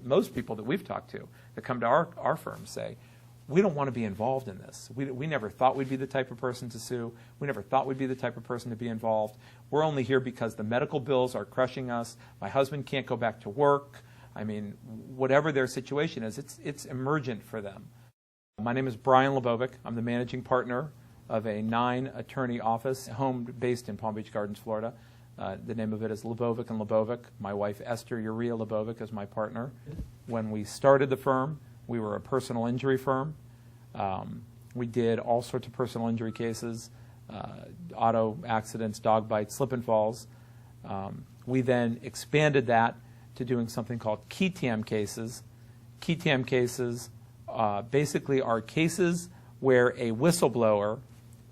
Most people that we've talked to that come to our firm say, we don't want to be involved in this. We never thought we'd be the type of person to sue. We never thought we'd be the type of person to be involved. We're only here because the medical bills are crushing us. My husband can't go back to work. I mean, whatever their situation is, it's emergent for them. My name is Brian LaBovick. I'm the managing partner of a 9-attorney office, home based in Palm Beach Gardens, Florida. The name of it is LaBovick LaBovick. My wife, Esther Urea LaBovick, is my partner. When we started the firm, we were a personal injury firm. We did all sorts of personal injury cases, auto accidents, dog bites, slip and falls. We then expanded that to doing something called Qui Tam cases. Qui Tam cases basically are cases where a whistleblower,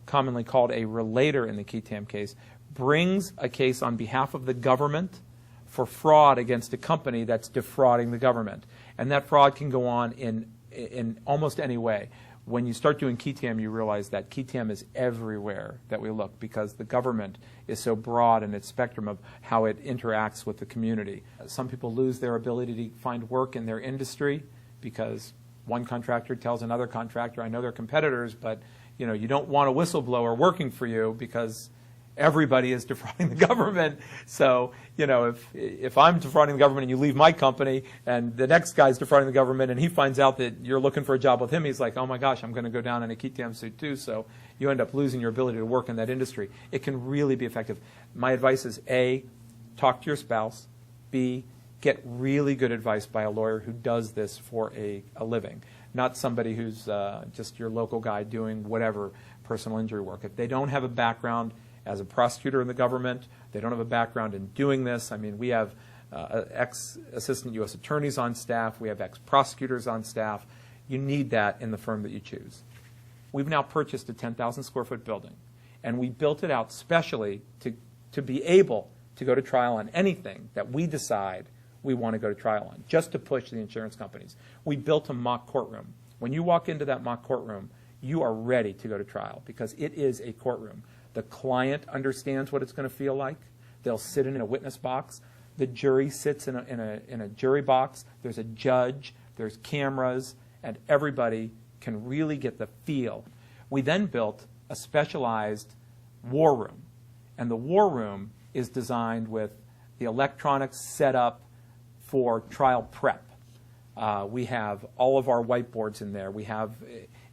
commonly called a relator in the Qui Tam case, brings a case on behalf of the government for fraud against a company that's defrauding the government. And that fraud can go on in almost any way. When you start doing Qui Tam, you realize that Qui Tam is everywhere that we look because the government is so broad in its spectrum of how it interacts with the community. Some people lose their ability to find work in their industry because one contractor tells another contractor, I know they're competitors, but you don't want a whistleblower working for you because everybody is defrauding the government. So, if I'm defrauding the government and you leave my company and the next guy's defrauding the government and he finds out that you're looking for a job with him, he's like, oh my gosh, I'm going to go down in a Qui Tam suit too. So you end up losing your ability to work in that industry. It can really be effective. My advice is A, talk to your spouse. B, get really good advice by a lawyer who does this for a living, not somebody who's just your local guy doing whatever personal injury work. If they don't have a background as a prosecutor in the government, they don't have a background in doing this. I mean, we have ex-assistant U.S. attorneys on staff. We have ex-prosecutors on staff. You need that in the firm that you choose. We've now purchased a 10,000 square foot building, and we built it out specially to be able to go to trial on anything that we decide we want to go to trial on, just to push the insurance companies. We built a mock courtroom. When you walk into that mock courtroom, you are ready to go to trial because it is a courtroom. The client understands what it's going to feel like. They'll sit in a witness box. The jury sits in a jury box. There's a judge. There's cameras. And everybody can really get the feel. We then built a specialized war room. And the war room is designed with the electronics set up for trial prep. We have all of our whiteboards in there.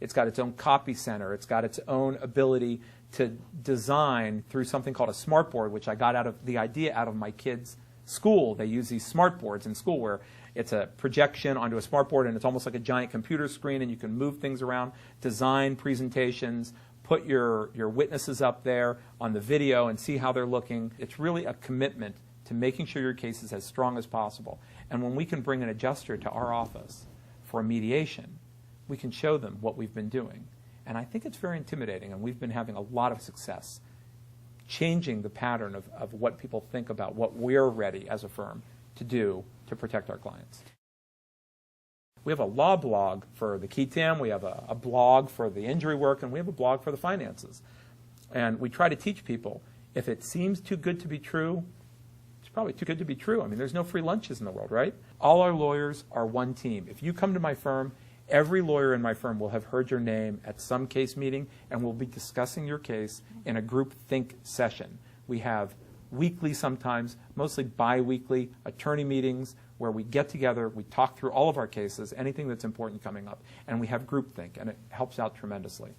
It's got its own copy center. It's got its own ability to design through something called a smart board, which I got the idea out of my kids' school. They use these smart boards in school where it's a projection onto a smart board and it's almost like a giant computer screen and you can move things around, design presentations, put your witnesses up there on the video and see how they're looking. It's really a commitment to making sure your case is as strong as possible. And when we can bring an adjuster to our office for a mediation, we can show them what we've been doing. And I think it's very intimidating, and we've been having a lot of success changing the pattern of what people think about what we're ready as a firm to do to protect our clients. We have a law blog for the Qui Tam, we have a blog for the injury work, and we have a blog for the finances. And we try to teach people, if it seems too good to be true, it's probably too good to be true. I mean, there's no free lunches in the world, right? All our lawyers are one team. If you come to my firm, every lawyer in my firm will have heard your name at some case meeting, and we'll be discussing your case in a group think session. We have weekly sometimes, mostly bi-weekly attorney meetings where we get together, we talk through all of our cases, anything that's important coming up, and we have group think, and it helps out tremendously.